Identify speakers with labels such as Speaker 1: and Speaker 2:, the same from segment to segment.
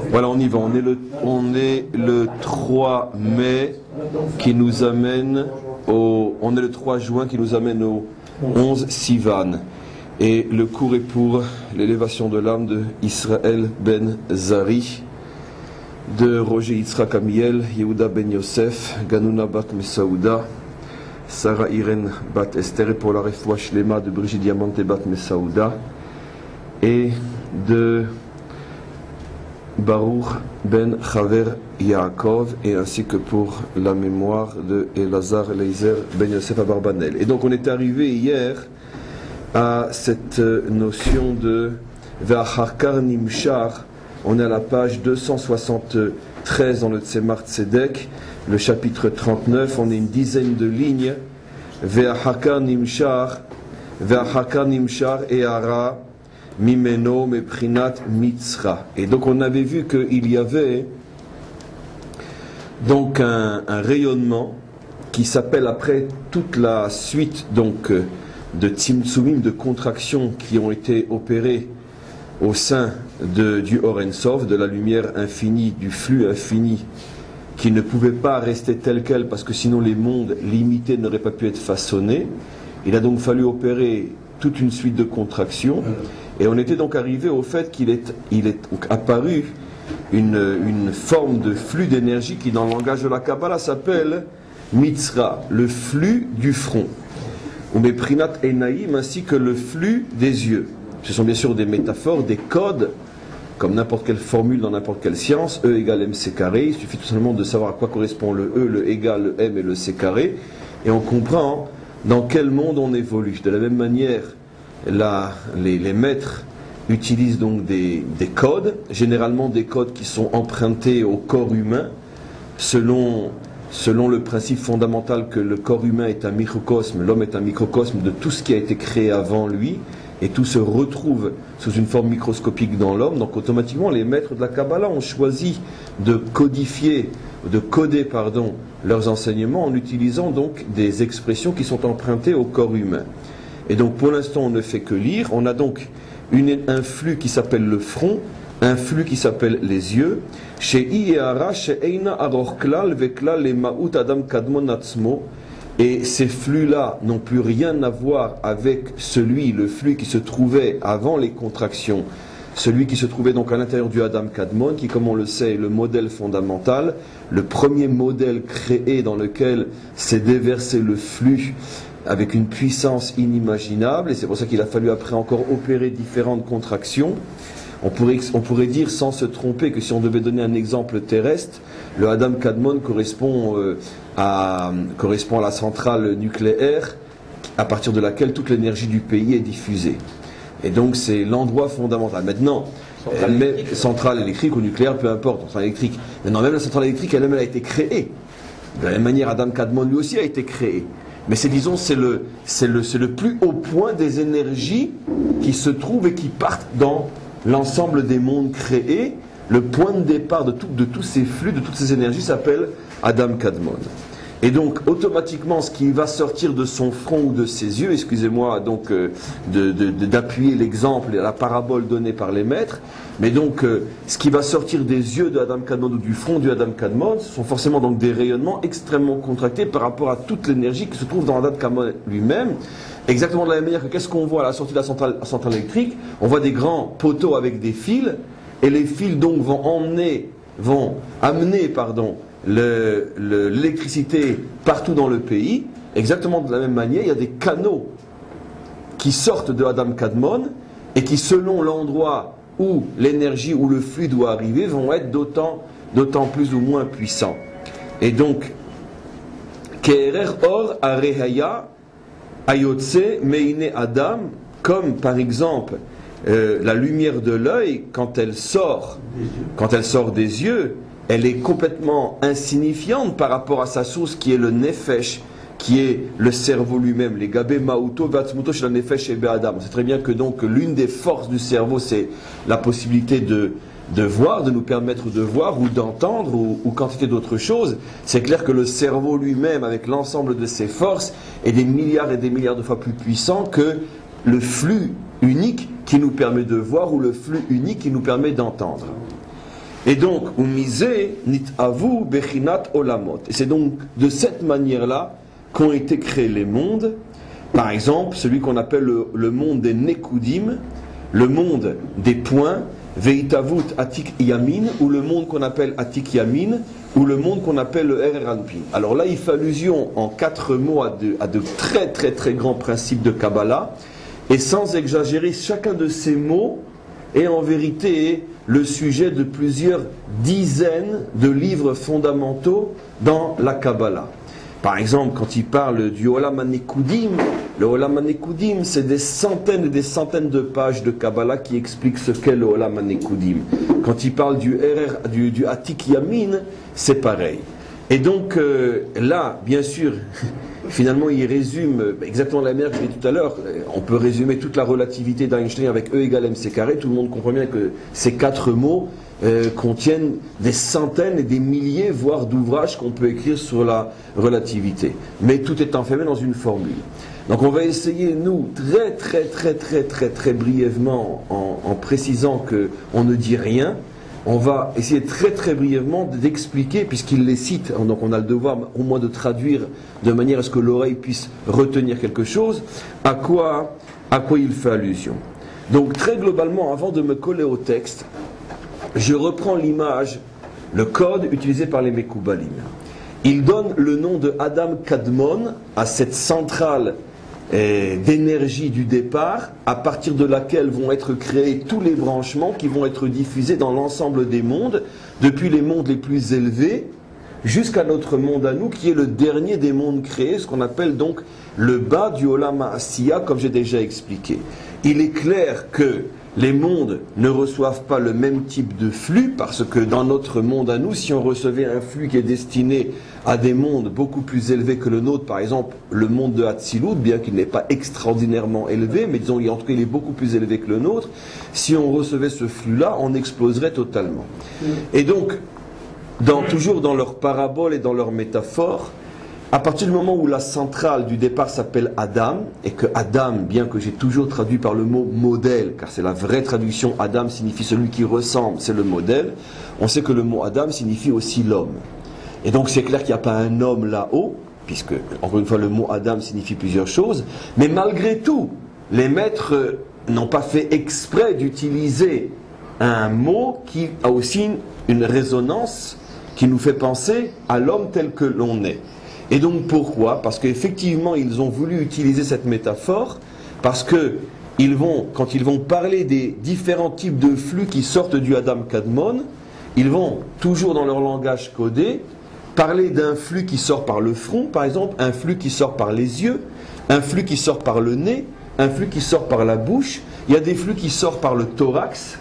Speaker 1: Voilà, on y va. On est le 3 mai qui nous amène on est le 3 juin qui nous amène au 11 Sivan. Et le cours est pour l'élévation de l'âme de Israël ben Zari, de Roger Yitzhak Amiel, Yehuda ben Yosef, Ganouna bat Mesaouda, Sarah Irene bat Esther, et pour la refoua shlema de Brigitte Diamante bat Mesaouda, et de Baruch ben Chaver Yaakov, et ainsi que pour la mémoire de Elazar Leizer ben Yosef à Barbanel. Et donc on est arrivé hier à cette notion de Ve'acharkar Nimshar. On est à la page 273 dans le Tzemar Tzedek, le chapitre 39, on est une dizaine de lignes. Ve'acharkar Nimshar E'ara Mimeno Meprinat Mitzra. Et donc on avait vu qu'il y avait donc un rayonnement qui s'appelle, après toute la suite donc de Tzimtzumim, de contractions qui ont été opérées au sein du Or Ein Sof, de la lumière infinie, du flux infini, qui ne pouvait pas rester tel quel parce que sinon les mondes limités n'auraient pas pu être façonnés. Il a donc fallu opérer toute une suite de contractions, et on était donc arrivé au fait qu'il est apparu une forme de flux d'énergie qui, dans le langage de la Kabbalah, s'appelle Mitzra, le flux du front, ou Meprinat Enaïm, ainsi que le flux des yeux. Ce sont bien sûr des métaphores, des codes, comme n'importe quelle formule dans n'importe quelle science. E égale mc carré, il suffit tout simplement de savoir à quoi correspond le E, le égal, le m et le c carré, et on comprend dans quel monde on évolue. De la même manière, les maîtres utilisent donc des codes, généralement des codes qui sont empruntés au corps humain, selon le principe fondamental que le corps humain est un microcosme, l'homme est un microcosme de tout ce qui a été créé avant lui, et tout se retrouve sous une forme microscopique dans l'homme. Donc automatiquement, les maîtres de la Kabbalah ont choisi de coder leurs enseignements en utilisant donc des expressions qui sont empruntées au corps humain. Et donc pour l'instant, on ne fait que lire. On a donc un flux qui s'appelle le front, un flux qui s'appelle les yeux. Et ces flux-là n'ont plus rien à voir avec le flux qui se trouvait avant les contractions, celui qui se trouvait donc à l'intérieur du Adam Kadmon, qui, comme on le sait, est le modèle fondamental, le premier modèle créé dans lequel s'est déversé le flux avec une puissance inimaginable, et c'est pour ça qu'il a fallu après encore opérer différentes contractions. On pourrait dire sans se tromper que si on devait donner un exemple terrestre, le Adam Kadmon correspond à la centrale nucléaire à partir de laquelle toute l'énergie du pays est diffusée. Et donc c'est l'endroit fondamental. Maintenant, centrale électrique ou nucléaire, peu importe, centrale électrique. Maintenant, même la centrale électrique elle-même, elle a été créée. De la même manière, Adam Kadmon lui aussi a été créé. Mais c'est le plus haut point des énergies qui se trouvent et qui partent dans l'ensemble des mondes créés. Le point de départ de tous ces flux, de toutes ces énergies s'appelle Adam Kadmon. Et donc automatiquement, ce qui va sortir de son front ou de ses yeux, excusez-moi donc d'appuyer l'exemple et la parabole donnée par les maîtres, mais donc ce qui va sortir des yeux de Adam Kadmon ou du front du Adam Kadmon, ce sont forcément donc des rayonnements extrêmement contractés par rapport à toute l'énergie qui se trouve dans Adam Kadmon lui-même. Exactement de la même manière que qu'est-ce qu'on voit à la sortie de la centrale électrique? On voit des grands poteaux avec des fils, et les fils donc vont amener l'électricité partout dans le pays. Exactement de la même manière, il y a des canaux qui sortent de Adam Kadmon et qui, selon l'endroit où l'énergie ou le flux doit arriver, vont être d'autant plus ou moins puissants. Et donc, Ke'erer or arehaya ayotse meine Adam, comme par exemple la lumière de l'œil, quand elle sort des yeux, elle est complètement insignifiante par rapport à sa source qui est le nefesh, qui est le cerveau lui-même. Les gabé ma'uto vatzmuto shel nefesh ebe adam. C'est très bien que donc l'une des forces du cerveau, c'est la possibilité de voir, de nous permettre de voir ou d'entendre ou quantité d'autres choses. C'est clair que le cerveau lui-même, avec l'ensemble de ses forces, est des milliards et des milliards de fois plus puissant que le flux unique qui nous permet de voir ou le flux unique qui nous permet d'entendre. Et donc, umisé nit avu bechinat olamot. Et c'est donc de cette manière-là qu'ont été créés les mondes. Par exemple, celui qu'on appelle le monde des Nekudim, le monde des points, Veitavut Atik Yamin, ou le monde qu'on appelle Atik Yamin, ou le monde qu'on appelle le Erer Anpin. Alors là, il fait allusion en 4 mots à de très très très grands principes de Kabbalah, et sans exagérer, chacun de ces mots est en vérité le sujet de plusieurs dizaines de livres fondamentaux dans la Kabbalah. Par exemple, quand il parle du Olam HaNekudim, le Olam HaNekudim, c'est des centaines et des centaines de pages de Kabbalah qui expliquent ce qu'est le Olam HaNekudim. Quand il parle du Atik Yamin, c'est pareil. Et donc là, bien sûr, finalement, il résume exactement la manière que je l'ai dit tout à l'heure. On peut résumer toute la relativité d'Einstein avec E égale mc carré. Tout le monde comprend bien que ces 4 mots contiennent des centaines et des milliers, voire d'ouvrages qu'on peut écrire sur la relativité. Mais tout est enfermé dans une formule. Donc on va essayer, nous, très brièvement, en précisant qu'on ne dit rien, on va essayer très brièvement d'expliquer, puisqu'il les cite, donc on a le devoir au moins de traduire de manière à ce que l'oreille puisse retenir quelque chose, à quoi il fait allusion. Donc très globalement, avant de me coller au texte, je reprends l'image, le code utilisé par les Mekoubalim. Il donne le nom de Adam Kadmon à cette centrale d'énergie du départ, à partir de laquelle vont être créés tous les branchements qui vont être diffusés dans l'ensemble des mondes, depuis les mondes les plus élevés jusqu'à notre monde à nous, qui est le dernier des mondes créés, ce qu'on appelle donc le bas du Olam HaAsiya, comme j'ai déjà expliqué. Il est clair que les mondes ne reçoivent pas le même type de flux, parce que dans notre monde à nous, si on recevait un flux qui est destiné à des mondes beaucoup plus élevés que le nôtre, par exemple le monde de Hatzilut, bien qu'il n'est pas extraordinairement élevé, mais disons en tout cas il est beaucoup plus élevé que le nôtre, si on recevait ce flux-là, on exploserait totalement. Et donc, toujours dans leur parabole et dans leur métaphore, à partir du moment où la centrale du départ s'appelle Adam, et que Adam, bien que j'ai toujours traduit par le mot modèle, car c'est la vraie traduction, Adam signifie celui qui ressemble, c'est le modèle, on sait que le mot Adam signifie aussi l'homme. Et donc c'est clair qu'il n'y a pas un homme là-haut, puisque, encore une fois, le mot Adam signifie plusieurs choses, mais malgré tout, les maîtres n'ont pas fait exprès d'utiliser un mot qui a aussi une résonance qui nous fait penser à l'homme tel que l'on est. Et donc pourquoi? Parce qu'effectivement, ils ont voulu utiliser cette métaphore, parce que quand ils vont parler des différents types de flux qui sortent du Adam Kadmon, ils vont, toujours dans leur langage codé, parler d'un flux qui sort par le front, par exemple, un flux qui sort par les yeux, un flux qui sort par le nez, un flux qui sort par la bouche, il y a des flux qui sortent par le thorax,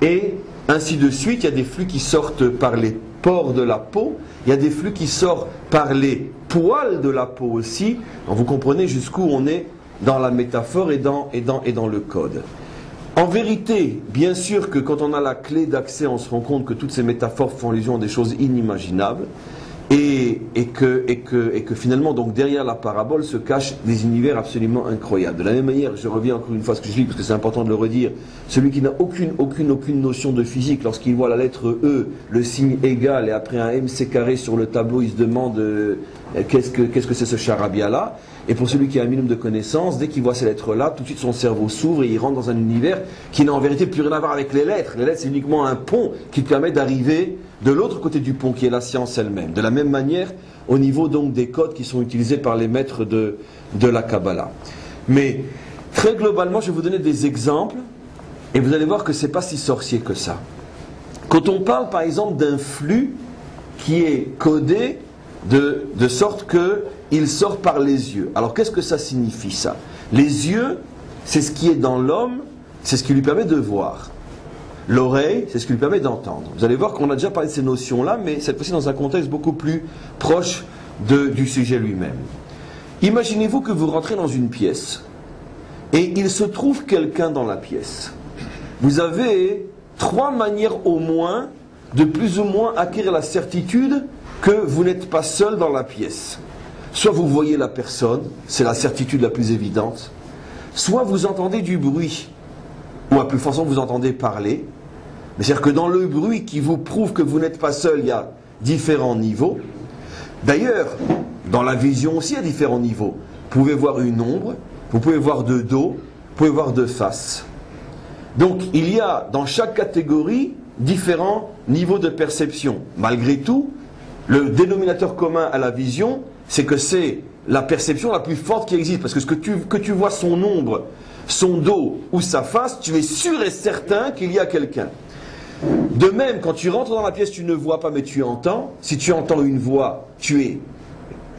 Speaker 1: et ainsi de suite, il y a des flux qui sortent par les pores de la peau, il y a des flux qui sortent par les poils de la peau aussi. Donc vous comprenez jusqu'où on est dans la métaphore et dans le code. En vérité, bien sûr que quand on a la clé d'accès, on se rend compte que toutes ces métaphores font allusion à des choses inimaginables, et que finalement, donc derrière la parabole se cachent des univers absolument incroyables. De la même manière, je reviens encore une fois à ce que je dis, parce que c'est important de le redire, celui qui n'a aucune notion de physique, lorsqu'il voit la lettre E, le signe égal, et après un MC carré sur le tableau, il se demande qu'est-ce que c'est ce charabia-là. Et pour celui qui a un minimum de connaissances, dès qu'il voit ces lettres-là, tout de suite son cerveau s'ouvre et il rentre dans un univers qui n'a en vérité plus rien à voir avec les lettres. Les lettres, c'est uniquement un pont qui permet d'arriver de l'autre côté du pont, qui est la science elle-même. De la même manière, au niveau donc des codes qui sont utilisés par les maîtres de la Kabbalah. Mais très globalement, je vais vous donner des exemples, et vous allez voir que ce n'est pas si sorcier que ça. Quand on parle par exemple d'un flux qui est codé de sorte qu'il sort par les yeux. Alors qu'est-ce que ça signifie ça? Les yeux, c'est ce qui est dans l'homme, c'est ce qui lui permet de voir. L'oreille, c'est ce qui lui permet d'entendre. Vous allez voir qu'on a déjà parlé de ces notions-là, mais cette fois-ci dans un contexte beaucoup plus proche du sujet lui-même. Imaginez-vous que vous rentrez dans une pièce et il se trouve quelqu'un dans la pièce. Vous avez 3 manières au moins de plus ou moins acquérir la certitude que vous n'êtes pas seul dans la pièce. Soit vous voyez la personne, c'est la certitude la plus évidente, soit vous entendez du bruit, ou à plus forte raison vous entendez parler, Mais c'est-à-dire que dans le bruit qui vous prouve que vous n'êtes pas seul, il y a différents niveaux. D'ailleurs, dans la vision aussi, il y a différents niveaux. Vous pouvez voir une ombre, vous pouvez voir de dos, vous pouvez voir de face. Donc, il y a dans chaque catégorie différents niveaux de perception. Malgré tout, le dénominateur commun à la vision, c'est que c'est la perception la plus forte qui existe. Parce que que tu vois son ombre, son dos ou sa face, tu es sûr et certain qu'il y a quelqu'un. De même, quand tu rentres dans la pièce, tu ne vois pas mais tu entends. Si tu entends une voix, tu es,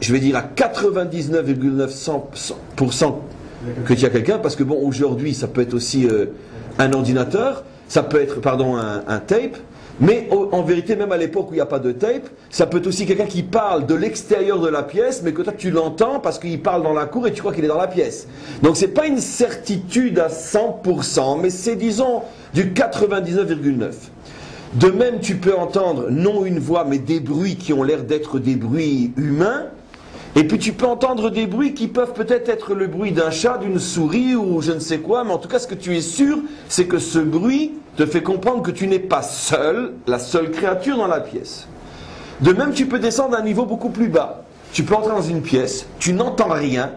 Speaker 1: je vais dire à 99,9% que tu as quelqu'un. Parce que bon, aujourd'hui, ça peut être aussi un ordinateur, ça peut être, pardon, un tape. Mais en vérité, même à l'époque où il n'y a pas de tape, ça peut être aussi quelqu'un qui parle de l'extérieur de la pièce, mais que toi tu l'entends parce qu'il parle dans la cour et tu crois qu'il est dans la pièce. Donc c'est pas une certitude à 100%, mais c'est disons du 99,9%. De même, tu peux entendre non une voix, mais des bruits qui ont l'air d'être des bruits humains. Et puis tu peux entendre des bruits qui peuvent peut-être être le bruit d'un chat, d'une souris ou je ne sais quoi, mais en tout cas ce que tu es sûr, c'est que ce bruit te fait comprendre que tu n'es pas seul, la seule créature dans la pièce. De même, tu peux descendre à un niveau beaucoup plus bas. Tu peux entrer dans une pièce, tu n'entends rien,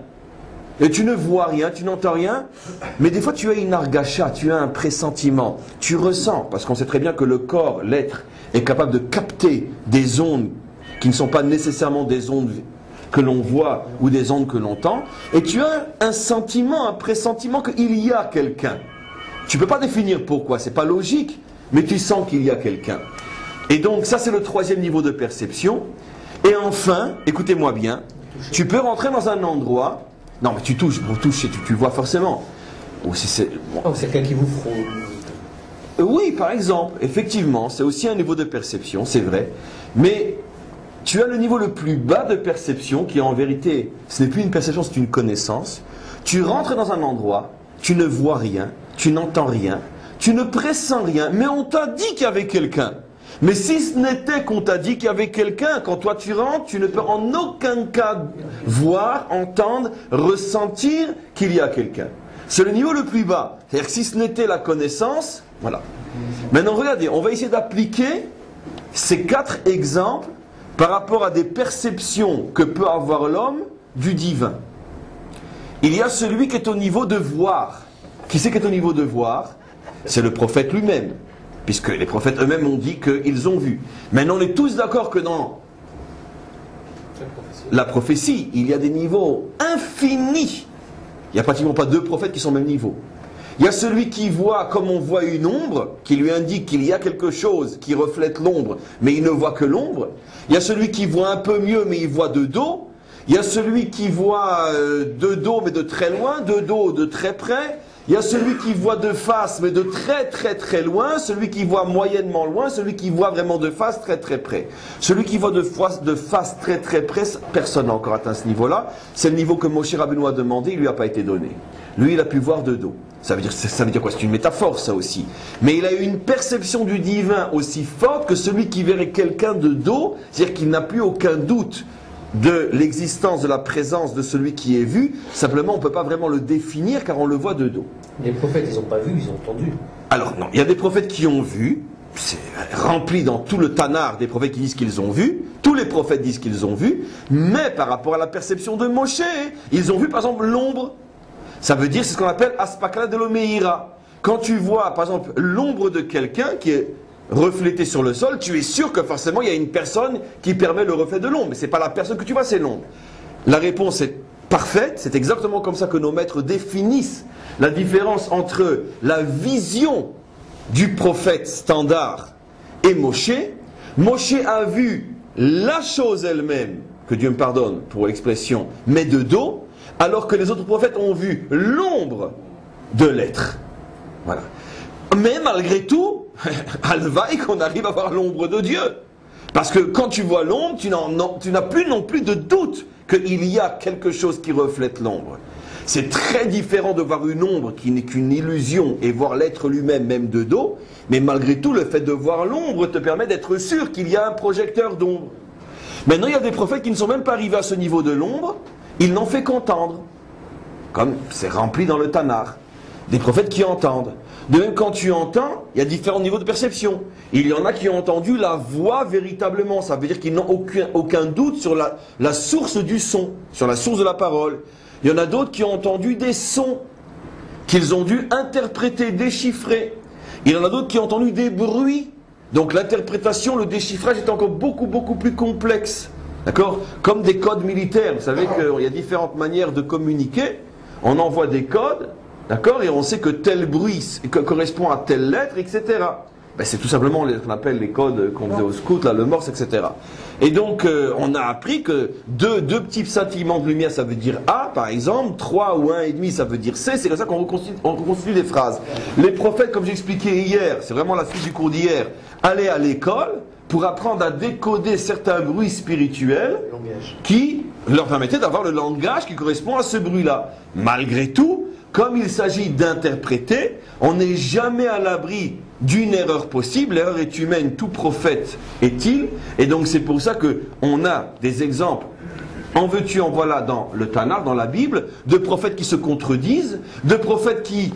Speaker 1: et tu ne vois rien, tu n'entends rien, mais des fois tu as une argacha, tu as un pressentiment, tu ressens, parce qu'on sait très bien que le corps, l'être, est capable de capter des ondes qui ne sont pas nécessairement des ondes que l'on voit ou des ondes que l'on entend, et tu as un sentiment, un pressentiment qu'il y a quelqu'un. Tu ne peux pas définir pourquoi, c'est pas logique, mais tu sens qu'il y a quelqu'un. Et donc ça c'est le troisième niveau de perception. Et enfin, écoutez-moi bien, tu peux rentrer dans un endroit, non mais tu touches, pour toucher, tu vois forcément. Ou si c'est bon.
Speaker 2: C'est quelqu'un qui vous frôle.
Speaker 1: Oui, par exemple, effectivement, c'est aussi un niveau de perception, c'est vrai, mais tu as le niveau le plus bas de perception qui en vérité, ce n'est plus une perception, c'est une connaissance. Tu rentres dans un endroit, tu ne vois rien, tu n'entends rien, tu ne pressens rien, mais on t'a dit qu'il y avait quelqu'un. Mais si ce n'était qu'on t'a dit qu'il y avait quelqu'un, quand toi tu rentres, tu ne peux en aucun cas voir, entendre, ressentir qu'il y a quelqu'un. C'est le niveau le plus bas. C'est-à-dire que si ce n'était la connaissance, voilà. Maintenant regardez, on va essayer d'appliquer ces 4 exemples par rapport à des perceptions que peut avoir l'homme du divin. Il y a celui qui est au niveau de voir. Qui c'est qui est au niveau de voir? C'est le prophète lui-même. Puisque les prophètes eux-mêmes ont dit qu'ils ont vu. Maintenant, on est tous d'accord que dans la prophétie, il y a des niveaux infinis. Il n'y a pratiquement pas 2 prophètes qui sont au même niveau. Il y a celui qui voit comme on voit une ombre, qui lui indique qu'il y a quelque chose qui reflète l'ombre, mais il ne voit que l'ombre. Il y a celui qui voit un peu mieux, mais il voit de dos. Il y a celui qui voit de dos, mais de très loin, de dos, de très près. Il y a celui qui voit de face, mais de très très très loin. Celui qui voit moyennement loin. Celui qui voit vraiment de face très très près. Celui qui voit de face très très près, personne n'a encore atteint ce niveau-là. C'est le niveau que Moshe Rabbeinu a demandé, il ne lui a pas été donné. Lui, il a pu voir de dos. Ça veut dire quoi? C'est une métaphore, ça aussi. Mais il a eu une perception du divin aussi forte que celui qui verrait quelqu'un de dos, c'est-à-dire qu'il n'a plus aucun doute de l'existence, de la présence de celui qui est vu. Simplement, on ne peut pas vraiment le définir car on le voit de dos.
Speaker 2: Les prophètes, ils n'ont pas vu, ils ont entendu.
Speaker 1: Alors non, il y a des prophètes qui ont vu. C'est rempli dans tout le Tanar des prophètes qui disent qu'ils ont vu. Tous les prophètes disent qu'ils ont vu. Mais par rapport à la perception de Moshe, ils ont vu par exemple l'ombre. Ça veut dire, c'est ce qu'on appelle Aspakala de l'Omeira. Quand tu vois, par exemple, l'ombre de quelqu'un qui est reflétée sur le sol, tu es sûr que forcément, il y a une personne qui permet le reflet de l'ombre. Mais ce n'est pas la personne que tu vois, c'est l'ombre. La réponse est parfaite. C'est exactement comme ça que nos maîtres définissent la différence entre la vision du prophète standard et Moshe. Moshe a vu la chose elle-même, que Dieu me pardonne pour l'expression, mais de dos, alors que les autres prophètes ont vu l'ombre de l'être. Voilà. Mais malgré tout, alvaï qu'on arrive à voir l'ombre de Dieu. Parce que quand tu vois l'ombre, tu n'as plus non plus de doute qu'il y a quelque chose qui reflète l'ombre. C'est très différent de voir une ombre qui n'est qu'une illusion et voir l'être lui-même même de dos. Mais malgré tout, le fait de voir l'ombre te permet d'être sûr qu'il y a un projecteur d'ombre. Maintenant, il y a des prophètes qui ne sont même pas arrivés à ce niveau de l'ombre. Il n'en fait qu'entendre. Comme c'est rempli dans le Tanar. Des prophètes qui entendent. De même, quand tu entends, il y a différents niveaux de perception. Il y en a qui ont entendu la voix véritablement. Ça veut dire qu'ils n'ont aucun doute sur la source du son, sur la source de la parole. Il y en a d'autres qui ont entendu des sons qu'ils ont dû interpréter, déchiffrer. Il y en a d'autres qui ont entendu des bruits. Donc l'interprétation, le déchiffrage est encore beaucoup plus complexe. D'accord? Comme des codes militaires. Vous savez qu'il y a différentes manières de communiquer. On envoie des codes. D'accord? Et on sait que tel bruit correspond à telle lettre, etc. Ben, c'est tout simplement ce qu'on appelle les codes qu'on faisait au scout, là, le morse, etc. Et donc, on a appris que deux petits scintillements de lumière, ça veut dire A, par exemple, 3 ou 1,5, ça veut dire C. C'est comme ça qu'on reconstitue les phrases. Les prophètes, comme j'expliquais hier, c'est vraiment la suite du cours d'hier, allaient à l'école pour apprendre à décoder certains bruits spirituels qui leur permettaient d'avoir le langage qui correspond à ce bruit-là. Malgré tout, comme il s'agit d'interpréter, on n'est jamais à l'abri d'une erreur possible. L'erreur est humaine, tout prophète est-il. Et donc c'est pour ça qu'on a des exemples, en veux-tu, en voilà, dans le Tanakh, dans la Bible, de prophètes qui se contredisent, de prophètes qui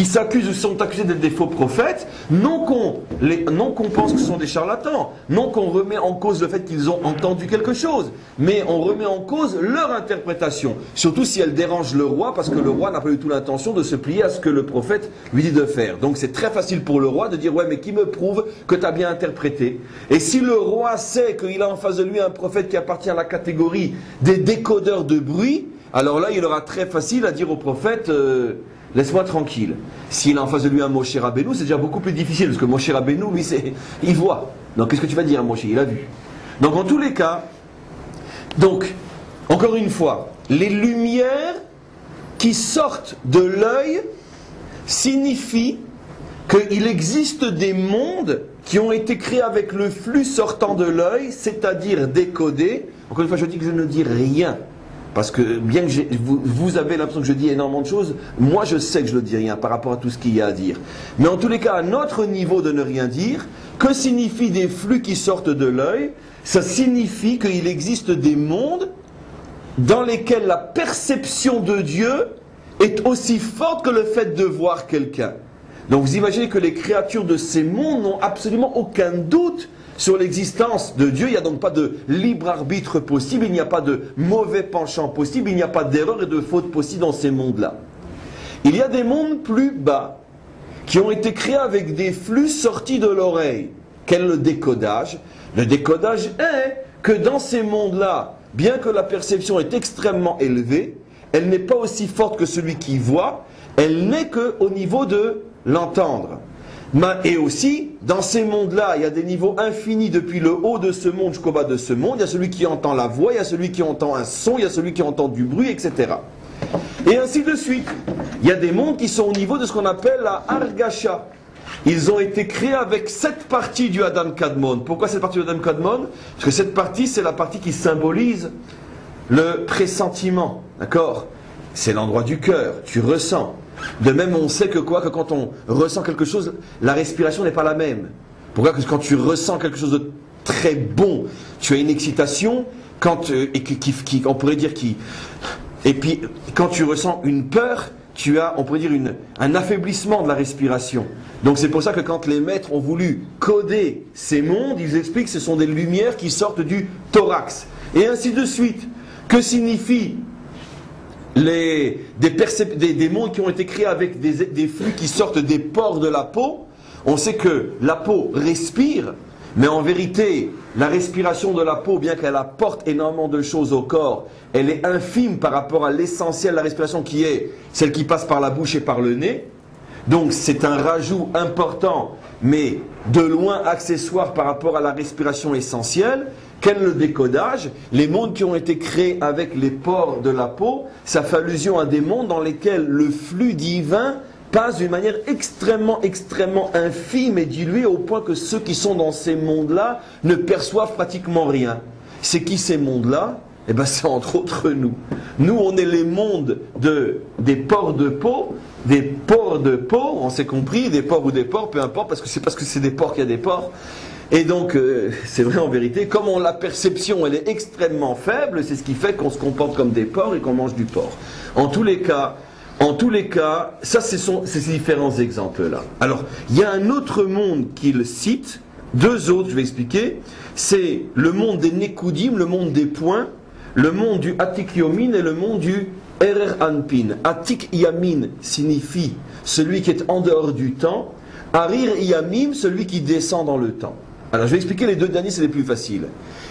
Speaker 1: s'accusent ou sont accusés d'être des faux prophètes, non qu'on pense que ce sont des charlatans, non qu'on remet en cause le fait qu'ils ont entendu quelque chose, mais on remet en cause leur interprétation, surtout si elle dérange le roi, parce que le roi n'a pas du tout l'intention de se plier à ce que le prophète lui dit de faire. Donc c'est très facile pour le roi de dire « ouais, mais qui me prouve que tu as bien interprété ?» Et si le roi sait qu'il a en face de lui un prophète qui appartient à la catégorie des décodeurs de bruit, alors là il aura très facile à dire au prophète laisse-moi tranquille. S'il a en face de lui un Moshe Rabbeinu, c'est déjà beaucoup plus difficile, parce que Moshe Rabbeinu, lui, il voit. Donc qu'est-ce que tu vas dire à Moshe? Il a vu. Donc en tous les cas, donc, encore une fois, les lumières qui sortent de l'œil signifient qu'il existe des mondes qui ont été créés avec le flux sortant de l'œil, c'est-à-dire décodés. Encore une fois, je dis que je ne dis rien. Parce que bien que vous avez l'impression que je dis énormément de choses, moi je sais que je ne dis rien par rapport à tout ce qu'il y a à dire. Mais en tous les cas, à notre niveau de ne rien dire, que signifient des flux qui sortent de l'œil? Ça signifie qu'il existe des mondes dans lesquels la perception de Dieu est aussi forte que le fait de voir quelqu'un. Donc vous imaginez que les créatures de ces mondes n'ont absolument aucun doute sur l'existence de Dieu. Il n'y a donc pas de libre arbitre possible, il n'y a pas de mauvais penchant possible, il n'y a pas d'erreur et de faute possible dans ces mondes-là. Il y a des mondes plus bas qui ont été créés avec des flux sortis de l'oreille. Quel est le décodage? Le décodage est que dans ces mondes-là, bien que la perception est extrêmement élevée, elle n'est pas aussi forte que celui qui voit, elle n'est qu'au niveau de l'entendre. Et aussi, dans ces mondes-là, il y a des niveaux infinis depuis le haut de ce monde jusqu'au bas de ce monde. Il y a celui qui entend la voix, il y a celui qui entend un son, il y a celui qui entend du bruit, etc. Et ainsi de suite. Il y a des mondes qui sont au niveau de ce qu'on appelle la Argasha. Ils ont été créés avec cette partie du Adam Kadmon. Pourquoi cette partie du Adam Kadmon? Parce que cette partie, c'est la partie qui symbolise le pressentiment. D'accord? C'est l'endroit du cœur. Tu ressens. De même, on sait que quand on ressent quelque chose, la respiration n'est pas la même. Pourquoi? Parce que quand tu ressens quelque chose de très bon, tu as une excitation, on pourrait dire et puis quand tu ressens une peur, tu as, on pourrait dire, un affaiblissement de la respiration. Donc c'est pour ça que quand les maîtres ont voulu coder ces mondes, ils expliquent que ce sont des lumières qui sortent du thorax. Et ainsi de suite. Que signifie des mondes qui ont été créés avec des flux qui sortent des pores de la peau? On sait que la peau respire, mais en vérité, la respiration de la peau, bien qu'elle apporte énormément de choses au corps, elle est infime par rapport à l'essentiel de la respiration qui est celle qui passe par la bouche et par le nez. Donc c'est un rajout important, mais de loin accessoire par rapport à la respiration essentielle. Quel est le décodage? Les mondes qui ont été créés avec les pores de la peau, ça fait allusion à des mondes dans lesquels le flux divin passe d'une manière extrêmement infime et diluée au point que ceux qui sont dans ces mondes-là ne perçoivent pratiquement rien. C'est qui ces mondes-là? Eh bien c'est entre autres nous. Nous on est les mondes des pores de peau, on s'est compris, des pores ou des pores, peu importe, parce que c'est des pores qu'il y a des pores. Et donc, c'est vrai en vérité, comme la perception elle est extrêmement faible, c'est ce qui fait qu'on se comporte comme des porcs et qu'on mange du porc. En tous les cas, En tous les cas, ça, ce sont ces différents exemples-là. Alors, il y a un autre monde qu'il cite, deux autres, je vais expliquer. C'est le monde des Nekudim, le monde des points, le monde du Atik Yomin et le monde du Erer Anpin. Atik Yamin signifie celui qui est en dehors du temps. Arir Yamim, celui qui descend dans le temps. Alors je vais expliquer les deux derniers, c'est les plus faciles.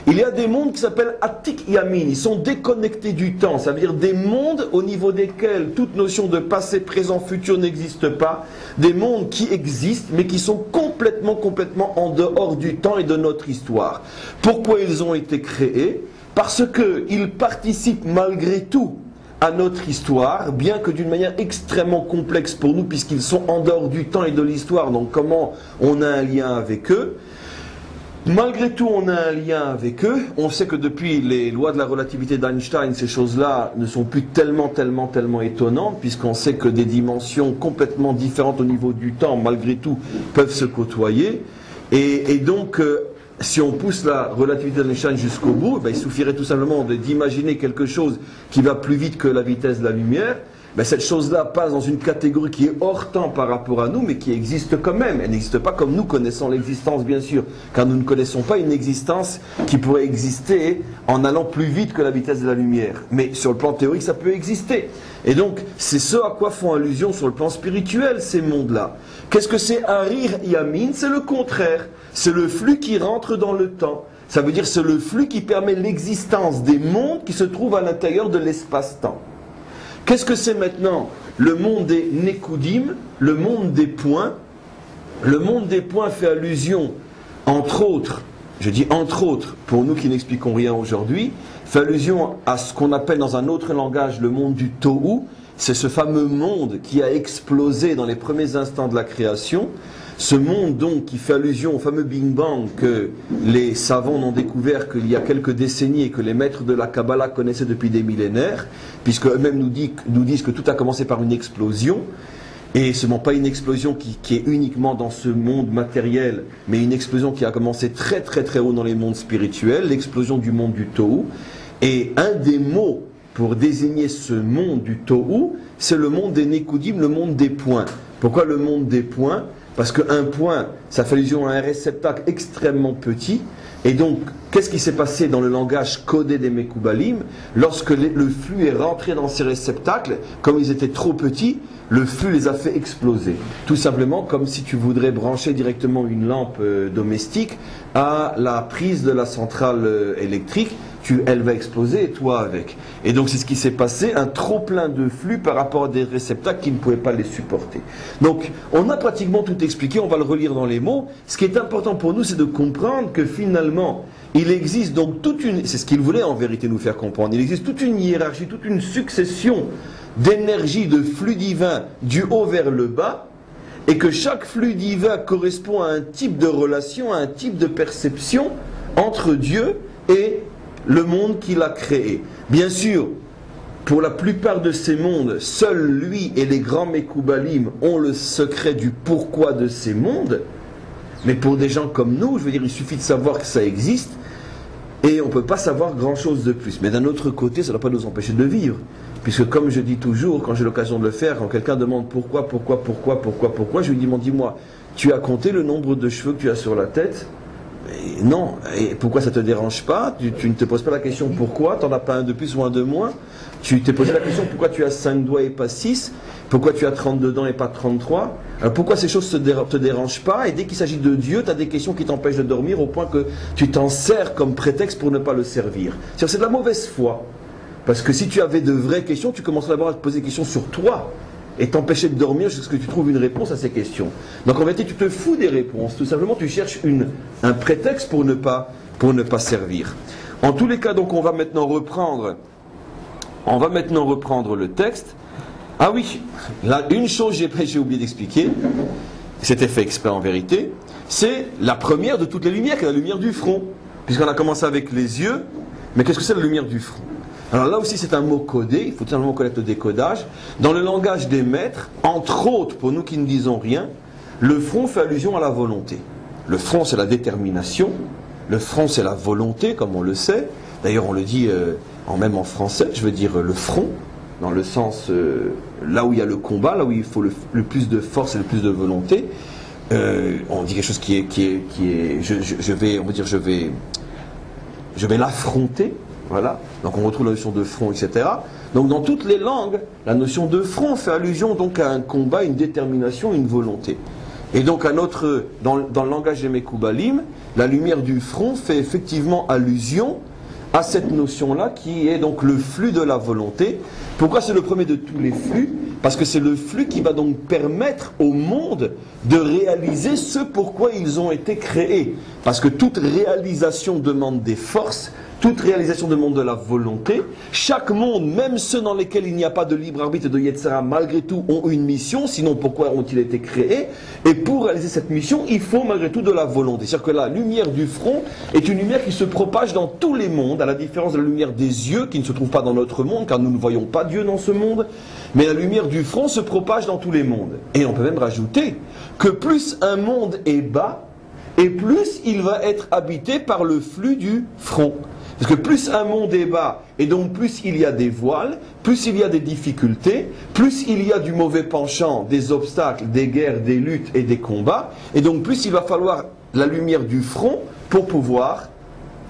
Speaker 1: Il y a des mondes qui s'appellent Atik Yamin, ils sont déconnectés du temps, ça veut dire des mondes au niveau desquels toute notion de passé, présent, futur n'existe pas, des mondes qui existent mais qui sont complètement en dehors du temps et de notre histoire. Pourquoi ils ont été créés? Parce qu'ils participent malgré tout à notre histoire, bien que d'une manière extrêmement complexe pour nous, puisqu'ils sont en dehors du temps et de l'histoire, donc comment on a un lien avec eux? Malgré tout, on a un lien avec eux. On sait que depuis les lois de la relativité d'Einstein, ces choses-là ne sont plus tellement étonnantes, puisqu'on sait que des dimensions complètement différentes au niveau du temps, malgré tout, peuvent se côtoyer. Et donc, si on pousse la relativité d'Einstein jusqu'au bout, il suffirait tout simplement d'imaginer quelque chose qui va plus vite que la vitesse de la lumière. Cette chose-là passe dans une catégorie qui est hors temps par rapport à nous, mais qui existe quand même. Elle n'existe pas comme nous connaissons l'existence, bien sûr, car nous ne connaissons pas une existence qui pourrait exister en allant plus vite que la vitesse de la lumière. Mais sur le plan théorique, ça peut exister. Et donc, c'est ce à quoi font allusion sur le plan spirituel, ces mondes-là. Qu'est-ce que c'est Arir Yamin? C'est le contraire. C'est le flux qui rentre dans le temps. Ça veut dire c'est le flux qui permet l'existence des mondes qui se trouvent à l'intérieur de l'espace-temps. Qu'est-ce que c'est maintenant le monde des Nekudim, le monde des points? Le monde des points fait allusion, entre autres, je dis entre autres, pour nous qui n'expliquons rien aujourd'hui, fait allusion à ce qu'on appelle dans un autre langage le monde du Tohu. C'est ce fameux monde qui a explosé dans les premiers instants de la création. Ce monde donc qui fait allusion au fameux Big Bang que les savants n'ont découvert qu'il y a quelques décennies et que les maîtres de la Kabbalah connaissaient depuis des millénaires, puisque eux-mêmes nous disent que tout a commencé par une explosion, et ce n'est pas une explosion qui est uniquement dans ce monde matériel, mais une explosion qui a commencé très haut dans les mondes spirituels, l'explosion du monde du Tohu. Et un des mots pour désigner ce monde du Tohu, c'est le monde des Nekudim, le monde des points. Pourquoi le monde des points? Parce qu'un point, ça fait allusion à un réceptacle extrêmement petit. Et donc, qu'est-ce qui s'est passé dans le langage codé des Mekoubalim? Lorsque le flux est rentré dans ces réceptacles, comme ils étaient trop petits, le flux les a fait exploser. Tout simplement comme si tu voudrais brancher directement une lampe domestique à la prise de la centrale électrique. Elle va exploser et toi avec. Et donc c'est ce qui s'est passé, un trop plein de flux par rapport à des réceptacles qui ne pouvaient pas les supporter. Donc on a pratiquement tout expliqué, on va le relire dans les mots. Ce qui est important pour nous, c'est de comprendre que finalement, il existe donc toute une, c'est ce qu'il voulait en vérité nous faire comprendre, il existe toute une hiérarchie, toute une succession d'énergie, de flux divins du haut vers le bas, et que chaque flux divin correspond à un type de relation, à un type de perception entre Dieu et le monde qu'il a créé. Bien sûr, pour la plupart de ces mondes, seul lui et les grands Mekoubalim ont le secret du pourquoi de ces mondes. Mais pour des gens comme nous, je veux dire, il suffit de savoir que ça existe et on ne peut pas savoir grand-chose de plus. Mais d'un autre côté, ça ne doit pas nous empêcher de vivre. Puisque comme je dis toujours, quand j'ai l'occasion de le faire, quand quelqu'un demande pourquoi, je lui dis, dis-moi, tu as compté le nombre de cheveux que tu as sur la tête? Et non. Et pourquoi ça ne te dérange pas? Tu ne te poses pas la question pourquoi? Tu n'en as pas un de plus ou un de moins? Tu t'es posé la question pourquoi tu as 5 doigts et pas 6? Pourquoi tu as 32 dents et pas 33? Alors pourquoi ces choses ne te dérangent pas? Et dès qu'il s'agit de Dieu, tu as des questions qui t'empêchent de dormir au point que tu t'en sers comme prétexte pour ne pas le servir. C'est de la mauvaise foi. Parce que si tu avais de vraies questions, tu commencerais d'abord à te poser des questions sur toi et t'empêcher de dormir jusqu'à ce que tu trouves une réponse à ces questions. Donc en vérité, tu te fous des réponses. Tout simplement, tu cherches un prétexte pour ne pas servir. En tous les cas, donc, on va maintenant reprendre le texte. Ah oui, là, une chose j'ai oublié d'expliquer, c'était fait exprès en vérité, c'est la première de toutes les lumières, qui est la lumière du front. Puisqu'on a commencé avec les yeux, mais qu'est-ce que c'est la lumière du front? Alors là aussi c'est un mot codé, il faut tout simplement connaître le décodage. Dans le langage des maîtres, entre autres, pour nous qui ne disons rien, le front fait allusion à la volonté. Le front c'est la détermination, le front c'est la volonté, comme on le sait. D'ailleurs on le dit même en français, je veux dire le front. dans le sens là où il y a le combat, là où il faut le plus de force et le plus de volonté. On dit quelque chose qui est je vais l'affronter, voilà. Donc on retrouve la notion de front, etc. Donc dans toutes les langues, la notion de front fait allusion donc à un combat, une détermination, une volonté. Et donc dans le langage des Mekoubalim, la lumière du front fait effectivement allusion à cette notion-là qui est donc le flux de la volonté. Pourquoi c'est le premier de tous les flux? Parce que c'est le flux qui va donc permettre au monde de réaliser ce pourquoi ils ont été créés. Parce que toute réalisation demande des forces, toute réalisation demande de la volonté. Chaque monde, même ceux dans lesquels il n'y a pas de libre arbitre et de Yetzara, malgré tout ont une mission, sinon pourquoi ont-ils été créés? Et pour réaliser cette mission, il faut malgré tout de la volonté. C'est-à-dire que la lumière du front est une lumière qui se propage dans tous les mondes, à la différence de la lumière des yeux qui ne se trouve pas dans notre monde, car nous ne voyons pas Dieu dans ce monde. Mais la lumière du front se propage dans tous les mondes. Et on peut même rajouter que plus un monde est bas, et plus il va être habité par le flux du front. Parce que plus un monde est bas, et donc plus il y a des voiles, plus il y a des difficultés, plus il y a du mauvais penchant, des obstacles, des guerres, des luttes et des combats, et donc plus il va falloir la lumière du front pour pouvoir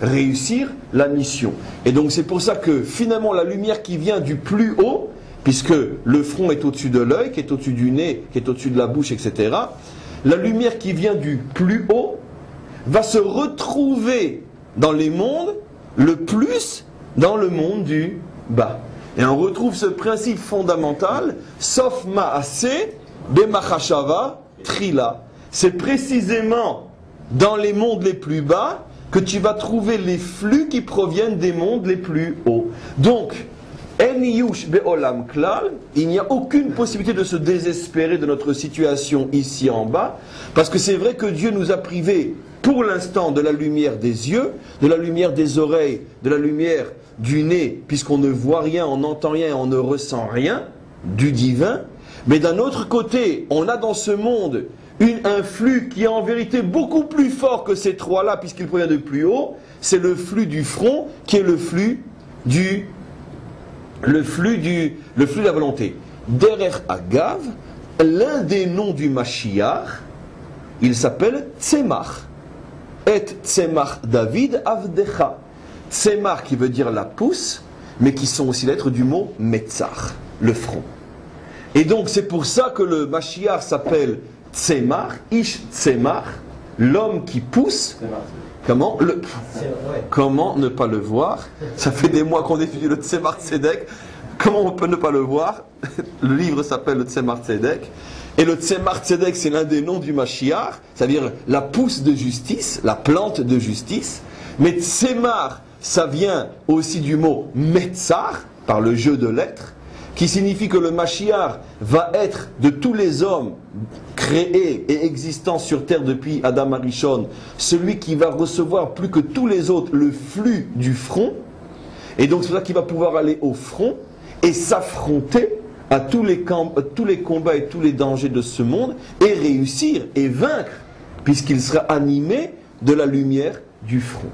Speaker 1: réussir la mission. Et donc c'est pour ça que finalement la lumière qui vient du plus haut, puisque le front est au-dessus de l'œil, qui est au-dessus du nez, qui est au-dessus de la bouche, etc., la lumière qui vient du plus haut va se retrouver dans les mondes le plus dans le monde du bas. Et on retrouve ce principe fondamental, sauf ma'aseh b'machashava trila. C'est précisément dans les mondes les plus bas que tu vas trouver les flux qui proviennent des mondes les plus hauts. Donc, en yush be'olam klal, il n'y a aucune possibilité de se désespérer de notre situation ici en bas, parce que c'est vrai que Dieu nous a privés pour l'instant de la lumière des yeux, de la lumière des oreilles, de la lumière du nez, puisqu'on ne voit rien, on n'entend rien, on ne ressent rien du divin. Mais d'un autre côté, on a dans ce monde un flux qui est en vérité beaucoup plus fort que ces trois-là, puisqu'il provient de plus haut. C'est le flux du front, qui est le flux de la volonté. Derer Agav, l'un des noms du Mashiach, il s'appelle Tzemach. Et Tzemach David Avdecha. Tzemach qui veut dire la pousse, mais qui sont aussi lettres du mot Metzach, le front. Et donc c'est pour ça que le Mashiach s'appelle Tzemach, Ish Tzemach, l'homme qui pousse. Comment ne pas le voir? Ça fait des mois qu'on étudie le Tzemach Tzedek. Comment on peut ne pas le voir? Le livre s'appelle le Tzemach Tzedek. Et le Tzemach Tzedek, c'est l'un des noms du Mashiach, c'est-à-dire la pousse de justice, la plante de justice. Mais Tzemach, ça vient aussi du mot Metzar, par le jeu de lettres, qui signifie que le Mashiach va être de tous les hommes créés et existants sur terre depuis Adam Arishon, celui qui va recevoir plus que tous les autres le flux du front. Et donc c'est là qu'il va pouvoir aller au front et s'affronter à tous les combats et tous les dangers de ce monde et réussir et vaincre, puisqu'il sera animé de la lumière du front.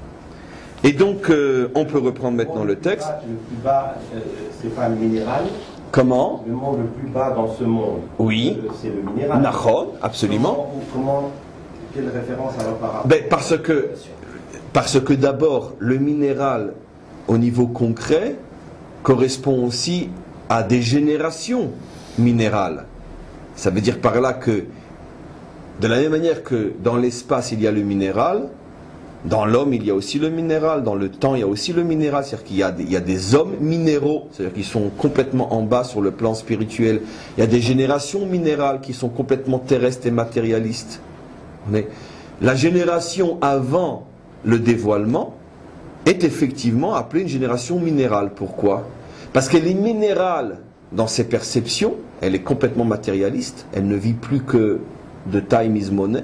Speaker 1: Et donc, on peut reprendre maintenant le texte.
Speaker 3: Le plus bas, c'est pas le minéral.
Speaker 1: Comment?
Speaker 3: Le monde le plus bas dans ce monde.
Speaker 1: Oui.
Speaker 3: C'est le minéral.
Speaker 1: Nachon, absolument.
Speaker 3: Quelle référence alors par rapport?
Speaker 1: Parce que d'abord, le minéral, au niveau concret, correspond aussi à des générations minérales. Ça veut dire par là que, de la même manière que dans l'espace il y a le minéral, dans l'homme il y a aussi le minéral, dans le temps il y a aussi le minéral, c'est-à-dire qu'il y a des hommes minéraux, c'est-à-dire qu'ils sont complètement en bas sur le plan spirituel. Il y a des générations minérales qui sont complètement terrestres et matérialistes. La génération avant le dévoilement est effectivement appelée une génération minérale. Pourquoi ? Parce qu'elle est minérale dans ses perceptions, elle est complètement matérialiste, elle ne vit plus que de time is money.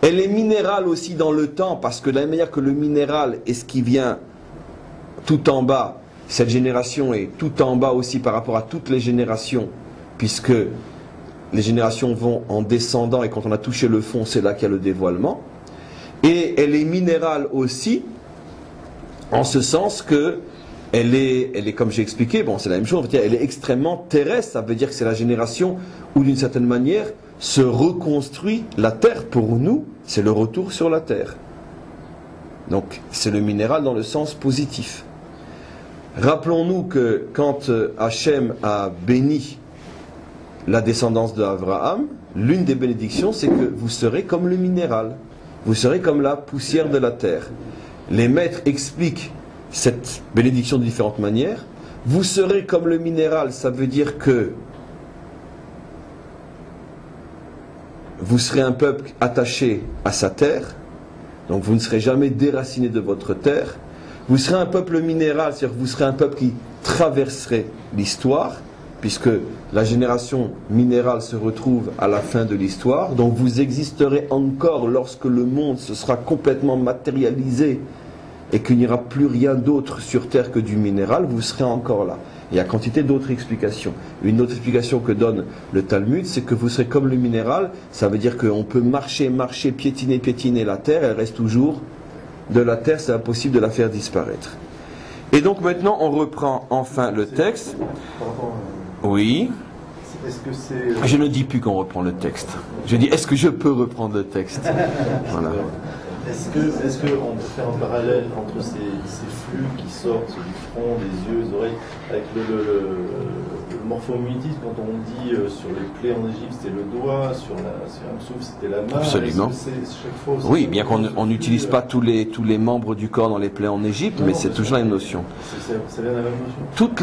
Speaker 1: Elle est minérale aussi dans le temps, parce que de la même manière que le minéral est ce qui vient tout en bas, cette génération est tout en bas aussi par rapport à toutes les générations, puisque les générations vont en descendant et quand on a touché le fond, c'est là qu'il y a le dévoilement. Et elle est minérale aussi, en ce sens que elle est comme j'ai expliqué, bon c'est la même chose, elle est extrêmement terrestre, ça veut dire que c'est la génération où d'une certaine manière se reconstruit la terre pour nous, c'est le retour sur la terre. Donc c'est le minéral dans le sens positif. Rappelons-nous que quand Hachem a béni la descendance d'Abraham, l'une des bénédictions c'est que vous serez comme le minéral, vous serez comme la poussière de la terre. Les maîtres expliquent cette bénédiction de différentes manières. Vous serez comme le minéral, ça veut dire que vous serez un peuple attaché à sa terre, donc vous ne serez jamais déraciné de votre terre. Vous serez un peuple minéral, c'est-à-dire que vous serez un peuple qui traverserait l'histoire, puisque la génération minérale se retrouve à la fin de l'histoire, donc vous existerez encore lorsque le monde se sera complètement matérialisé et qu'il n'y aura plus rien d'autre sur terre que du minéral, vous serez encore là. Il y a quantité d'autres explications. Une autre explication que donne le Talmud, c'est que vous serez comme le minéral, ça veut dire qu'on peut marcher, piétiner la terre, elle reste toujours de la terre, c'est impossible de la faire disparaître. Et donc maintenant on reprend enfin le texte. Oui.
Speaker 4: Est-ce que c'est...
Speaker 1: Je ne dis plus qu'on reprend le texte. Je dis est-ce que je peux reprendre le texte? Voilà.
Speaker 4: Est-ce qu'on peut faire un parallèle entre ces flux qui sortent du front, des yeux, des oreilles, avec le morphomimétisme, quand on dit sur les plaies en Égypte c'était le doigt, sur Amsouf c'était la main?
Speaker 1: Absolument.
Speaker 4: Chaque fois,
Speaker 1: oui, bien qu'on n'utilise pas tous les membres du corps dans les plaies en Égypte, mais c'est toujours la même notion.
Speaker 4: Ça vient de la même notion.
Speaker 1: Toutes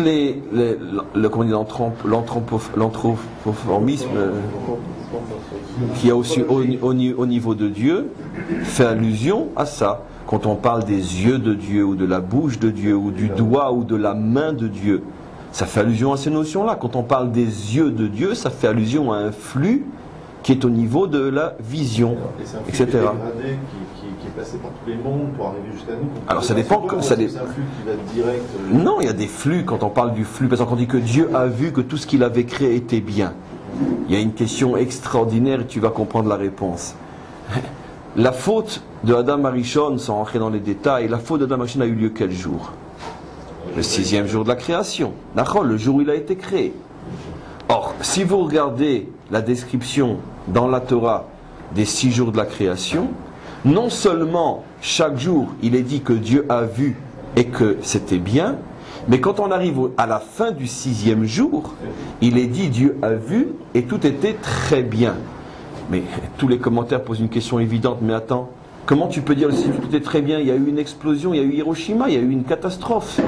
Speaker 1: l'anthropomorphisme qui a aussi au niveau de Dieu fait allusion à ça. Quand on parle des yeux de Dieu ou de la bouche de Dieu ou du doigt ou de la main de Dieu, ça fait allusion à ces notions-là. Quand on parle des yeux de Dieu, ça fait allusion à un flux qui est au niveau de la vision, etc.
Speaker 4: Et c'est un flux dégradé qui est passé par tous les mondes pour arriver jusqu'à nous.
Speaker 1: Alors ça dépend.
Speaker 4: C'est un flux qui va direct.
Speaker 1: Non, il y a des flux. Quand on parle du flux, parce qu'on dit que Dieu a vu que tout ce qu'il avait créé était bien. Il y a une question extraordinaire et tu vas comprendre la réponse. La faute de Adam Arishon, sans rentrer dans les détails, la faute d'Adam Arishon a eu lieu quel jour? Le 6e jour de la création. Le jour où il a été créé. Or, si vous regardez la description dans la Torah des 6 jours de la création, non seulement chaque jour il est dit que Dieu a vu et que c'était bien, mais quand on arrive à la fin du 6e jour, il est dit Dieu a vu et tout était très bien. Mais tous les commentaires posent une question évidente, mais attends, comment tu peux dire que tout est très bien? Il y a eu une explosion, il y a eu Hiroshima, il y a eu une catastrophe.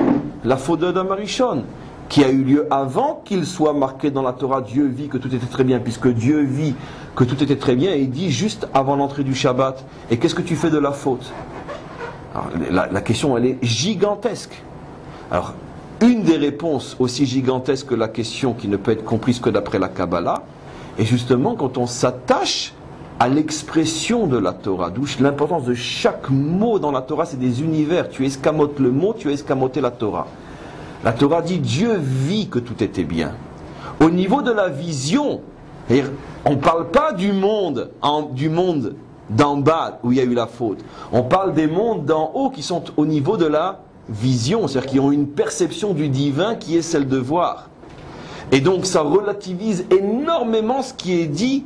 Speaker 1: La faute d'Adam Arishon, qui a eu lieu avant qu'il soit marqué dans la Torah, Dieu vit que tout était très bien, puisque Dieu vit que tout était très bien, et il dit juste avant l'entrée du Shabbat, et qu'est-ce que tu fais de la faute? Alors, la question, elle est gigantesque. Alors, une des réponses aussi gigantesques que la question qui ne peut être comprise que d'après la Kabbalah, et justement quand on s'attache à l'expression de la Torah, d'où l'importance de chaque mot dans la Torah, c'est des univers. Tu escamotes le mot, tu as escamoté la Torah. La Torah dit Dieu vit que tout était bien. Au niveau de la vision, on ne parle pas du monde d'en bas où il y a eu la faute. On parle des mondes d'en haut qui sont au niveau de la vision, c'est-à-dire qui ont une perception du divin qui est celle de voir. Et donc ça relativise énormément ce qui est dit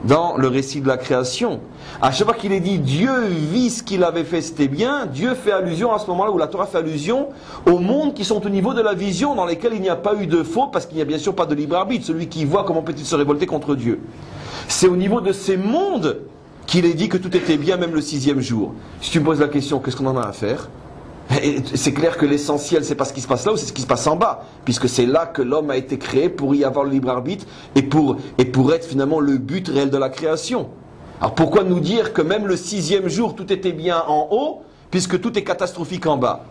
Speaker 1: dans le récit de la création. À chaque fois qu'il est dit Dieu vit ce qu'il avait fait, c'était bien, Dieu fait allusion à ce moment-là où la Torah fait allusion aux mondes qui sont au niveau de la vision, dans lesquels il n'y a pas eu de faute, parce qu'il n'y a bien sûr pas de libre arbitre. Celui qui voit, comment peut-il se révolter contre Dieu? C'est au niveau de ces mondes qu'il est dit que tout était bien, même le 6e jour. Si tu me poses la question, qu'est-ce qu'on en a à faire? C'est clair que l'essentiel, c'est pas ce qui se passe là, ou c'est ce qui se passe en bas, puisque c'est là que l'homme a été créé pour y avoir le libre arbitre et pour être finalement le but réel de la création. Alors pourquoi nous dire que même le 6e jour tout était bien en haut, puisque tout est catastrophique en bas?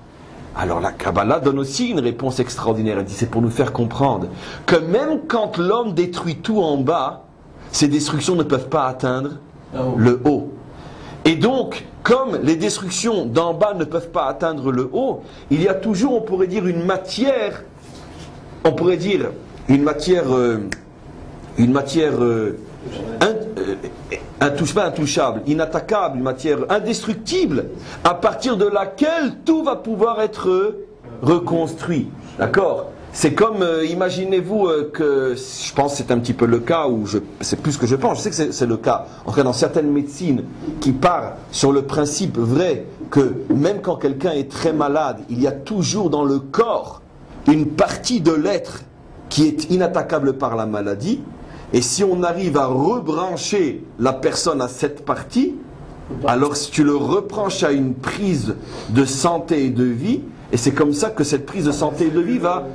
Speaker 1: Alors la Kabbalah donne aussi une réponse extraordinaire. Elle dit c'est pour nous faire comprendre que même quand l'homme détruit tout en bas, ces destructions ne peuvent pas atteindre le haut. Et donc, comme les destructions d'en bas ne peuvent pas atteindre le haut, il y a toujours, on pourrait dire, une matière intouchable, inattaquable, une matière indestructible, à partir de laquelle tout va pouvoir être reconstruit. D'accord? C'est comme, imaginez-vous que, je pense que c'est un petit peu le cas, ou c'est plus que je pense, je sais que c'est le cas, en tout cas dans certaines médecines qui partent sur le principe vrai que même quand quelqu'un est très malade, il y a toujours dans le corps une partie de l'être qui est inattaquable par la maladie, et si on arrive à rebrancher la personne à cette partie, alors si tu le rebranches à une prise de santé et de vie, et c'est comme ça que cette prise de santé et de vie va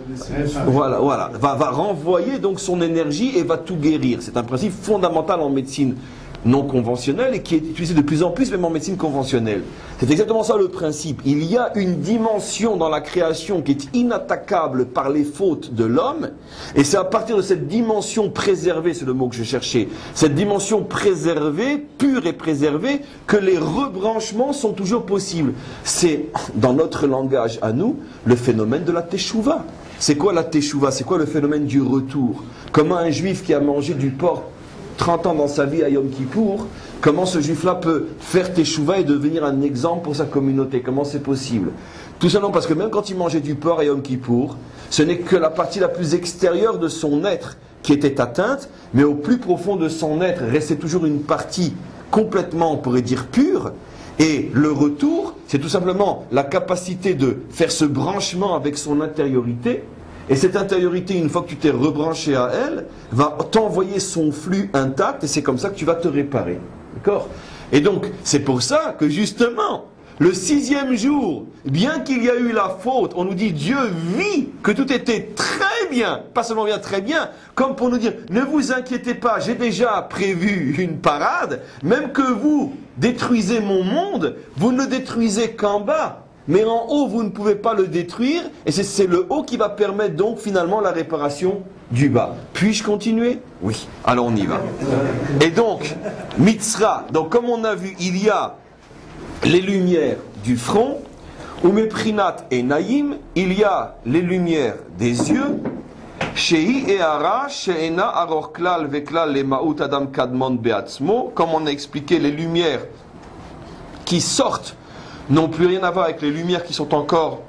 Speaker 1: renvoyer donc son énergie et va tout guérir. C'est un principe fondamental en médecine non conventionnelle et qui est utilisé de plus en plus même en médecine conventionnelle. C'est exactement ça le principe. Il y a une dimension dans la création qui est inattaquable par les fautes de l'homme, et c'est à partir de cette dimension préservée, c'est le mot que je cherchais, cette dimension préservée, pure et préservée, que les rebranchements sont toujours possibles. C'est, dans notre langage à nous, le phénomène de la teshuva. C'est quoi la teshuva? C'est quoi le phénomène du retour? Comment un juif qui a mangé du porc 30 ans dans sa vie à Yom Kippour, comment ce juif-là peut faire teshuva et devenir un exemple pour sa communauté? Comment c'est possible? Tout simplement parce que même quand il mangeait du porc à Yom Kippour, ce n'est que la partie la plus extérieure de son être qui était atteinte, mais au plus profond de son être restait toujours une partie complètement, on pourrait dire, pure. Et le retour, c'est tout simplement la capacité de faire ce branchement avec son intériorité. Et cette intériorité, une fois que tu t'es rebranché à elle, va t'envoyer son flux intact, et c'est comme ça que tu vas te réparer. D'accord? Et donc, c'est pour ça que justement, le 6e jour, bien qu'il y a eu la faute, on nous dit Dieu vit que tout était très bien, pas seulement bien, très bien, comme pour nous dire, ne vous inquiétez pas, j'ai déjà prévu une parade, même que vous détruisez mon monde, vous ne le détruisez qu'en bas. Mais en haut, vous ne pouvez pas le détruire, et c'est le haut qui va permettre donc finalement la réparation du bas. Puis-je continuer? Oui. Alors on y va. Et donc, Mitzra, donc comme on a vu, il y a les lumières du front, ou Meprinat et Naïm, il y a les lumières des yeux, Shei et Ara, Sheena Aror Klal Veklal le Ma'ut Adam Kadmon Beatzmo, comme on a expliqué, les lumières qui sortent n'ont plus rien à voir avec les lumières qui sont encore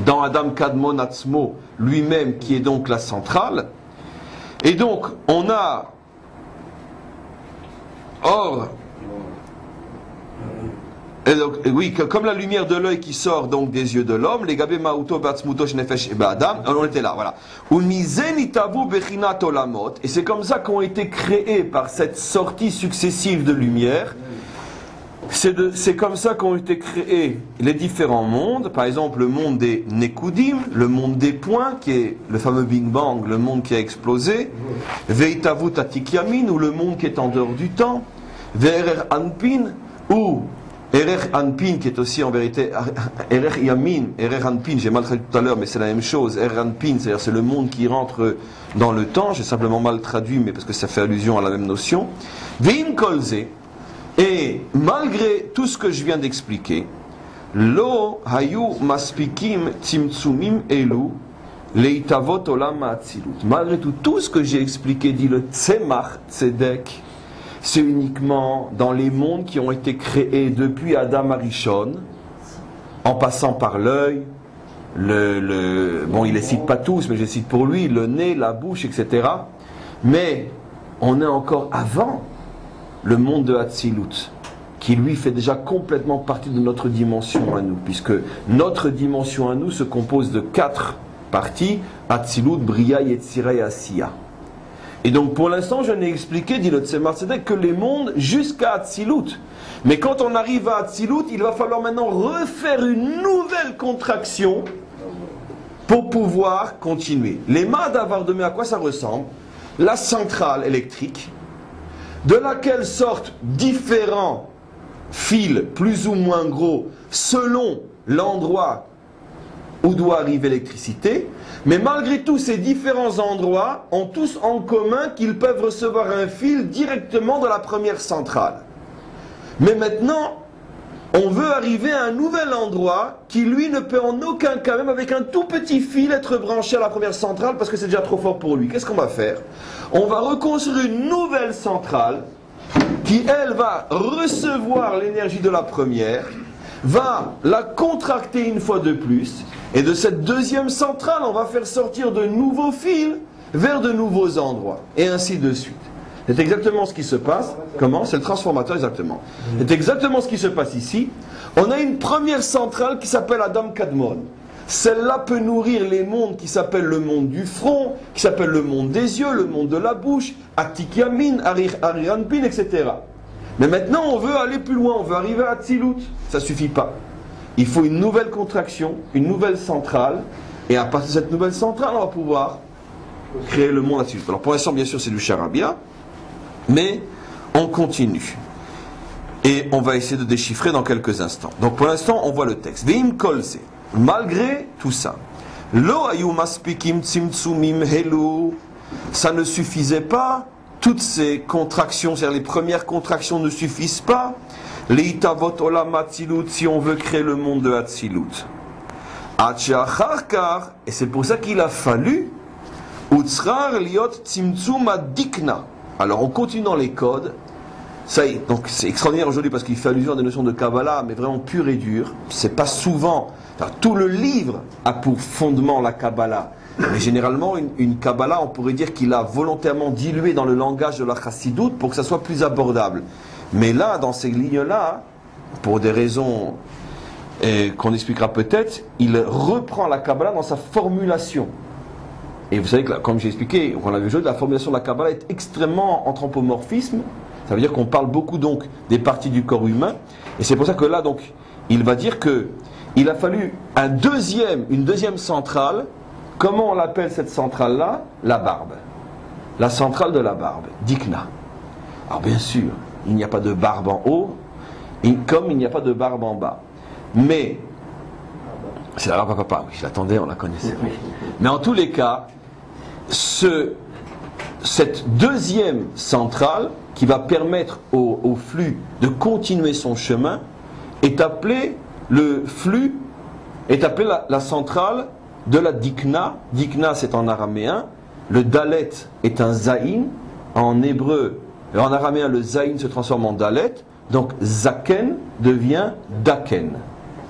Speaker 1: dans Adam Kadmon Atzmo lui-même, qui est donc la centrale. Et donc, on a or, et donc, oui, comme la lumière de l'œil qui sort donc des yeux de l'homme, les Gabé Ma'uto Batzmuto Shnefesh et Adam, on était là, voilà. Et c'est comme ça qu'ont été créés par cette sortie successive de lumière. C'est comme ça qu'ont été créés les différents mondes, par exemple le monde des Nekudim, le monde des points, qui est le fameux Big Bang, le monde qui a explosé, Veitavut Atik Yamin, ou le monde qui est en dehors du temps, Ve'erer Anpin, ou Erer Anpin, qui est aussi en vérité Erer Yamin, Erer Anpin, j'ai mal traduit tout à l'heure, mais c'est la même chose, Erer Anpin, c'est-à-dire c'est le monde qui rentre dans le temps, j'ai simplement mal traduit, mais parce que ça fait allusion à la même notion, Ve'im Kolze. Et malgré tout ce que je viens d'expliquer, lo hayu maspikim tzimtzumim elu leitavot olam ha'atzilut. Malgré tout ce que j'ai expliqué, dit le Tzemach Tzedek, c'est uniquement dans les mondes qui ont été créés depuis Adam Arishon, en passant par l'œil, bon, il les cite pas tous, mais je les cite pour lui, le nez, la bouche, etc. Mais on est encore avant le monde de Hatzilut, qui lui fait déjà complètement partie de notre dimension à nous, puisque notre dimension à nous se compose de 4 parties, Hatzilut, Bria, Yetzira et Asiya. Et donc pour l'instant je n'ai expliqué, dit le Tzemach Tzedek, que les mondes jusqu'à Hatzilut. Mais quand on arrive à Hatzilut, il va falloir maintenant refaire une nouvelle contraction pour pouvoir continuer. Les mâts d'Avardemé, à quoi ça ressemble? La centrale électrique, de laquelle sortent différents fils plus ou moins gros selon l'endroit où doit arriver l'électricité, mais malgré tout ces différents endroits ont tous en commun qu'ils peuvent recevoir un fil directement de la première centrale. Mais maintenant, on veut arriver à un nouvel endroit qui lui ne peut en aucun cas, même avec un tout petit fil, être branché à la première centrale parce que c'est déjà trop fort pour lui. Qu'est-ce qu'on va faire? On va reconstruire une nouvelle centrale qui, elle, va recevoir l'énergie de la première, va la contracter une fois de plus, et de cette deuxième centrale, on va faire sortir de nouveaux fils vers de nouveaux endroits, et ainsi de suite. C'est exactement ce qui se passe. Comment? C'est le transformateur, exactement. C'est exactement ce qui se passe ici. On a une première centrale qui s'appelle Adam Kadmon. Celle-là peut nourrir les mondes qui s'appellent le monde du front, qui s'appelle le monde des yeux, le monde de la bouche, Atik Yamin, Ariranpin, etc. Mais maintenant, on veut aller plus loin, on veut arriver à Tzilut. Ça ne suffit pas. Il faut une nouvelle contraction, une nouvelle centrale, et à partir de cette nouvelle centrale, on va pouvoir créer le monde à Tzilut. Alors pour l'instant, bien sûr, c'est du charabia, mais on continue. Et on va essayer de déchiffrer dans quelques instants. Donc pour l'instant, on voit le texte. Veim kolse. Malgré tout ça, lo ayu maspikim tzimtzumim helu, ça ne suffisait pas. Toutes ces contractions, c'est-à-dire les premières contractions ne suffisent pas. Leitavot olam atzilut, si on veut créer le monde de Atzilut. Achacharkar, et c'est pour ça qu'il a fallu utzrar liot tzimtzum adikna. Alors on continue dans les codes. Ça y est, donc c'est extraordinaire aujourd'hui parce qu'il fait allusion à des notions de Kabbalah, mais vraiment pure et dure. C'est pas souvent. Enfin, tout le livre a pour fondement la Kabbalah. Mais généralement, une Kabbalah, on pourrait dire qu'il a volontairement dilué dans le langage de la Chassidoute pour que ça soit plus abordable. Mais là, dans ces lignes-là, pour des raisons qu'on expliquera peut-être, il reprend la Kabbalah dans sa formulation. Et vous savez que, comme j'ai expliqué, on l'avait joué, la formulation de la Kabbalah est extrêmement anthropomorphisme. Ça veut dire qu'on parle beaucoup donc des parties du corps humain. Et c'est pour ça que là, donc, il va dire que il a fallu une deuxième centrale. Comment on l'appelle cette centrale-là? La barbe. La centrale de la barbe. Dikna. Alors bien sûr, il n'y a pas de barbe en haut, comme il n'y a pas de barbe en bas. Mais, c'est la barbe à papa, oui, je l'attendais, on la connaissait. Mais en tous les cas, cette deuxième centrale, qui va permettre au flux de continuer son chemin, est appelée la centrale de la Dikna. Dikna, c'est en araméen. Le Dalet est un Zaïn. En hébreu, en araméen, le Zaïn se transforme en Dalet. Donc, Zaken devient Daken.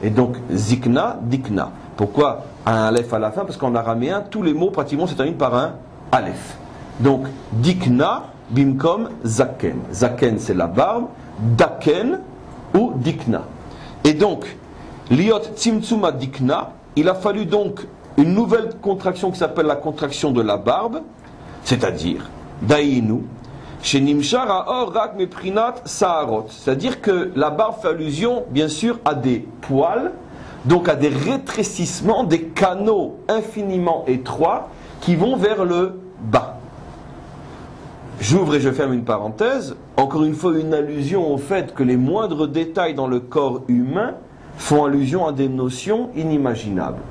Speaker 1: Et donc, Zikna, Dikna. Pourquoi un Aleph à la fin? Parce qu'en araméen, tous les mots pratiquement se terminent par un Aleph. Donc, Dikna, Bimkom, Zaken. Zaken, c'est la barbe. Daken ou Dikna. Et donc, Liot Tzimtzuma Dikna, il a fallu donc une nouvelle contraction qui s'appelle la contraction de la barbe, c'est-à-dire, Daïnu, chez Nimshar Aor Rak Meprinat Saharot. C'est-à-dire que la barbe fait allusion, bien sûr, à des poils, donc à des rétrécissements, des canaux infiniment étroits qui vont vers le bas. J'ouvre et je ferme une parenthèse. Encore une fois, une allusion au fait que les moindres détails dans le corps humain font allusion à des notions inimaginables.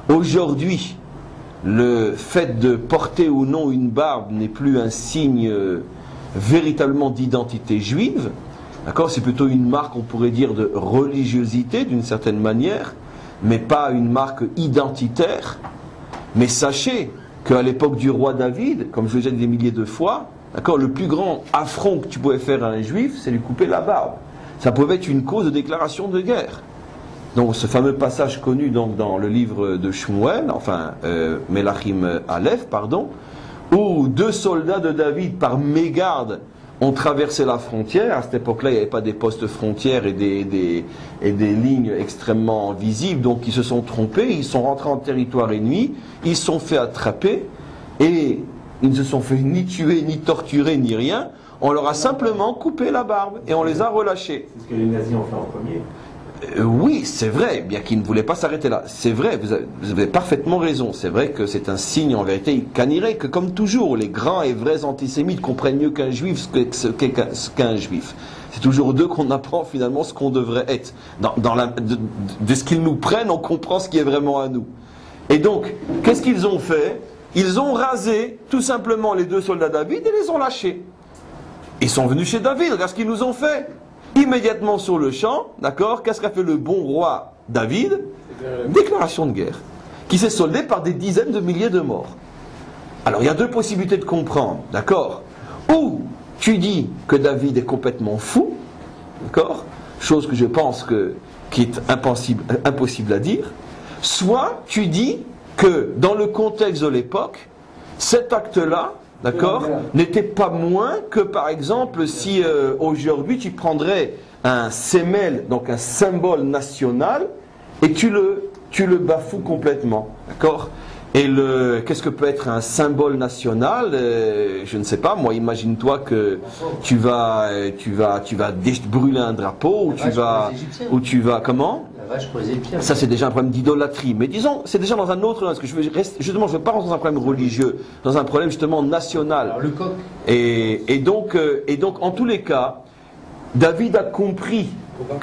Speaker 1: Aujourd'hui, le fait de porter ou non une barbe n'est plus un signe véritablement d'identité juive. D'accord ? C'est plutôt une marque, on pourrait dire, de religiosité d'une certaine manière, mais pas une marque identitaire. Mais sachez qu'à l'époque du roi David, comme je l'ai déjà dit des milliers de fois, d'accord, le plus grand affront que tu pouvais faire à un juif, c'est lui couper la barbe. Ça pouvait être une cause de déclaration de guerre. Donc ce fameux passage connu donc, dans le livre de Shmuel, enfin Melachim Aleph, pardon, où 2 soldats de David par mégarde ont traversé la frontière. À cette époque-là, il n'y avait pas des postes frontières et des lignes extrêmement visibles, donc ils se sont trompés, ils sont rentrés en territoire ennemi, ils se sont fait attraper et ils ne se sont fait ni tuer, ni torturer, ni rien. On leur a simplement coupé la barbe et on les a relâchés.
Speaker 3: C'est ce que les nazis ont fait en premier.
Speaker 1: Oui, c'est vrai, bien qu'ils ne voulaient pas s'arrêter là. C'est vrai, vous avez parfaitement raison. C'est vrai que c'est un signe, en vérité, qu'anirait que, comme toujours, les grands et vrais antisémites comprennent mieux qu'un juif ce qu'un juif. C'est toujours d'eux qu'on apprend finalement ce qu'on devrait être. De ce qu'ils nous prennent, on comprend ce qui est vraiment à nous. Et donc, qu'est-ce qu'ils ont fait? Ils ont rasé tout simplement les 2 soldats de David et les ont lâchés. Ils sont venus chez David, regarde ce qu'ils nous ont fait. Immédiatement sur le champ, d'accord, qu'est-ce qu'a fait le bon roi David? Déclaration de guerre, qui s'est soldée par des dizaines de milliers de morts. Alors il y a 2 possibilités de comprendre, d'accord? Ou tu dis que David est complètement fou, d'accord? Chose que je pense que qui est impossible à dire, soit tu dis que dans le contexte de l'époque, cet acte-là, d'accord, n'était pas moins que par exemple si aujourd'hui tu prendrais un sémel, donc un symbole national, et tu le bafoues complètement, d'accord. Et qu'est-ce que peut être un symbole national? Je ne sais pas. Moi, imagine-toi que tu vas brûler un drapeau ou tu vas comment?
Speaker 2: La vache pour les Égyptiens.
Speaker 1: Ça, c'est déjà un problème d'idolâtrie. Mais disons, c'est déjà dans un autre, parce que je veux pas rentrer dans un problème religieux, dans un problème justement national.
Speaker 2: Alors, le coq.
Speaker 1: Et donc, en tous les cas, David a compris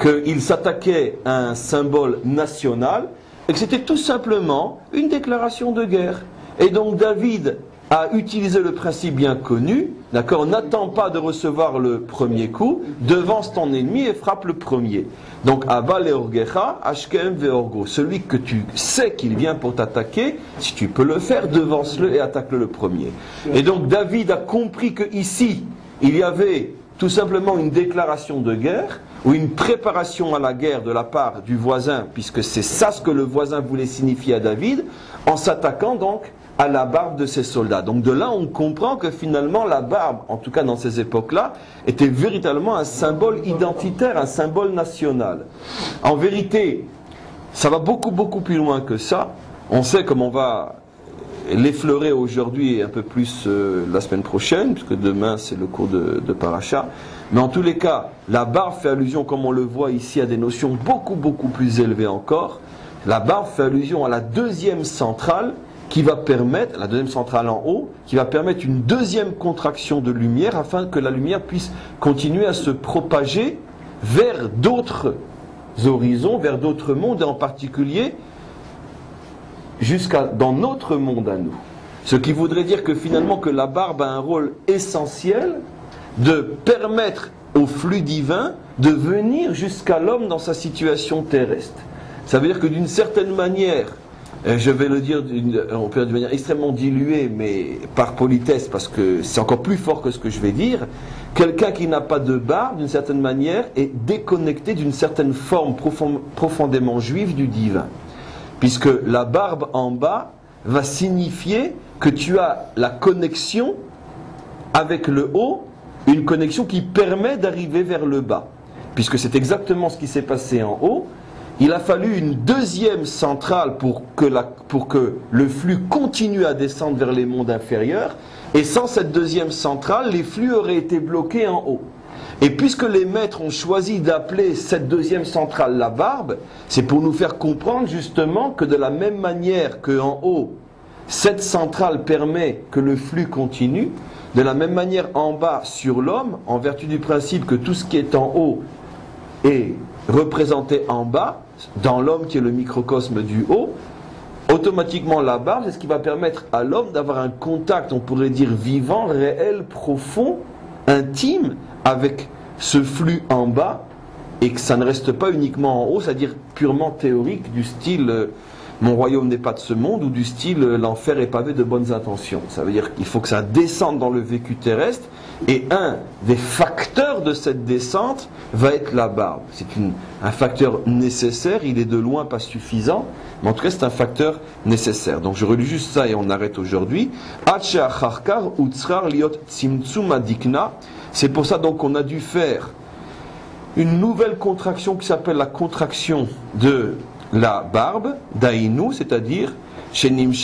Speaker 1: qu'il s'attaquait à un symbole national. Et que c'était tout simplement une déclaration de guerre. Et donc David a utilisé le principe bien connu, d'accord, n'attends pas de recevoir le premier coup, devance ton ennemi et frappe le premier. Donc Abba leorgecha, ashkem veorgo, celui que tu sais qu'il vient pour t'attaquer, si tu peux le faire, devance-le et attaque-le le premier. Et donc David a compris que ici, il y avait tout simplement une déclaration de guerre, ou une préparation à la guerre de la part du voisin, puisque c'est ça ce que le voisin voulait signifier à David, en s'attaquant donc à la barbe de ses soldats. Donc de là, on comprend que finalement la barbe, en tout cas dans ces époques-là, était véritablement un symbole identitaire, un symbole national. En vérité, ça va beaucoup plus loin que ça. On sait comme on va l'effleurer aujourd'hui et un peu plus la semaine prochaine, puisque demain c'est le cours de Paracha. Mais en tous les cas, la barbe fait allusion, comme on le voit ici, à des notions beaucoup plus élevées encore. La barbe fait allusion à la deuxième centrale qui va permettre, la deuxième centrale en haut, qui va permettre une deuxième contraction de lumière afin que la lumière puisse continuer à se propager vers d'autres horizons, vers d'autres mondes, et en particulier dans notre monde à nous. Ce qui voudrait dire que finalement que la barbe a un rôle essentiel de permettre au flux divin de venir jusqu'à l'homme dans sa situation terrestre. Ça veut dire que d'une certaine manière, je vais le dire on peut dire de manière extrêmement diluée, mais par politesse, parce que c'est encore plus fort que ce que je vais dire, quelqu'un qui n'a pas de barbe, d'une certaine manière, est déconnecté d'une certaine forme profondément juive du divin. Puisque la barbe en bas va signifier que tu as la connexion avec le haut, une connexion qui permet d'arriver vers le bas. Puisque c'est exactement ce qui s'est passé en haut. Il a fallu une deuxième centrale pour que le flux continue à descendre vers les mondes inférieurs. Et sans cette deuxième centrale, les flux auraient été bloqués en haut. Et puisque les maîtres ont choisi d'appeler cette deuxième centrale la barbe, c'est pour nous faire comprendre justement que de la même manière qu'en haut, cette centrale permet que le flux continue, de la même manière en bas sur l'homme, en vertu du principe que tout ce qui est en haut est représenté en bas, dans l'homme qui est le microcosme du haut, automatiquement la barbe, c'est ce qui va permettre à l'homme d'avoir un contact, on pourrait dire vivant, réel, profond, intime, avec ce flux en bas, et que ça ne reste pas uniquement en haut, c'est-à-dire purement théorique, du style mon royaume n'est pas de ce monde, ou du style l'enfer est pavé de bonnes intentions. Ça veut dire qu'il faut que ça descende dans le vécu terrestre, et un des facteurs de cette descente va être la barbe. C'est un facteur nécessaire, il est de loin pas suffisant, mais en tout cas c'est un facteur nécessaire. Donc je relis juste ça et on arrête aujourd'hui. C'est pour ça donc qu'on a dû faire une nouvelle contraction qui s'appelle la contraction de la barbe, d'Aïnou, c'est-à-dire c'est-à-dire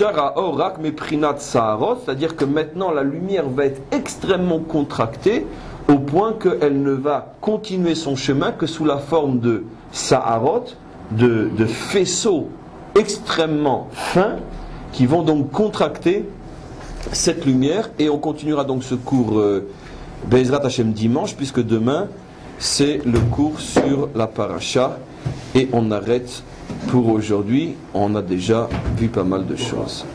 Speaker 1: que maintenant la lumière va être extrêmement contractée au point qu'elle ne va continuer son chemin que sous la forme de Saharot, de faisceaux extrêmement fins qui vont donc contracter cette lumière. Et on continuera donc ce cours Be'ezrat Hashem dimanche, puisque demain c'est le cours sur la paracha et on arrête pour aujourd'hui. On a déjà vu pas mal de choses.